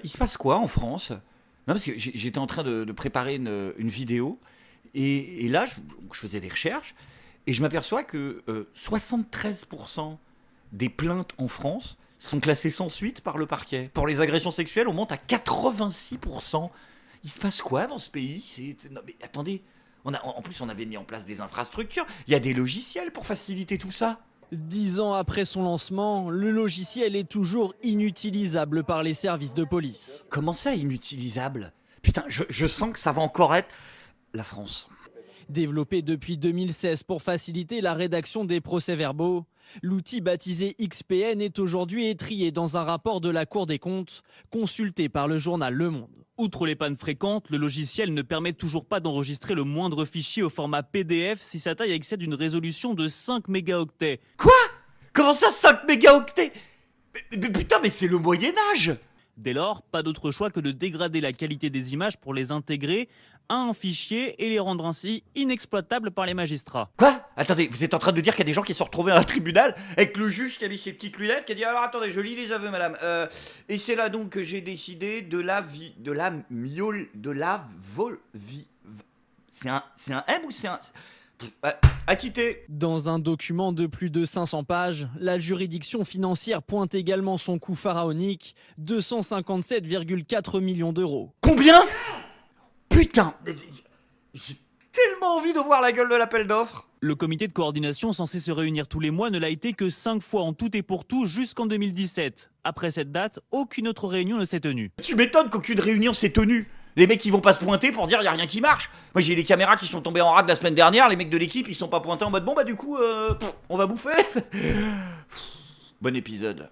Il se passe quoi en France? Non, parce que j'étais en train de préparer une vidéo, et là, je faisais des recherches, et je m'aperçois que 73% des plaintes en France sont classées sans suite par le parquet. Pour les agressions sexuelles, on monte à 86%. Il se passe quoi dans ce pays? Non, mais attendez, en plus, on avait mis en place des infrastructures, il y a des logiciels pour faciliter tout ça. 10 ans après son lancement, le logiciel est toujours inutilisable par les services de police. Comment ça, inutilisable? Putain, je sens que ça va encore être la France. Développé depuis 2016 pour faciliter la rédaction des procès-verbaux, l'outil baptisé XPN est aujourd'hui étrié dans un rapport de la Cour des comptes, consulté par le journal Le Monde. Outre les pannes fréquentes, le logiciel ne permet toujours pas d'enregistrer le moindre fichier au format PDF si sa taille excède une résolution de 5 mégaoctets. Quoi? Comment ça, 5 mégaoctets? Mais putain, mais c'est le Moyen-Âge! Dès lors, pas d'autre choix que de dégrader la qualité des images pour les intégrer à un fichier et les rendre ainsi inexploitables par les magistrats. Quoi? Attendez, vous êtes en train de dire qu'il y a des gens qui se sont retrouvés à un tribunal avec le juge qui a mis ses petites lunettes, qui a dit alors attendez, je lis les aveux, madame. Et c'est là donc que j'ai décidé c'est un M ou c'est un acquitté. Dans un document de plus de 500 pages, la juridiction financière pointe également son coût pharaonique, 257,4 millions d'euros. Combien? Putain, j'ai tellement envie de voir la gueule de l'appel d'offres. Le comité de coordination censé se réunir tous les mois ne l'a été que 5 fois en tout et pour tout jusqu'en 2017. Après cette date, aucune autre réunion ne s'est tenue. Tu m'étonnes qu'aucune réunion s'est tenue. Les mecs ils vont pas se pointer pour dire y a rien qui marche. Moi j'ai les caméras qui sont tombées en rade la semaine dernière, les mecs de l'équipe ils sont pas pointés en mode bon bah du coup on va bouffer. Bon épisode.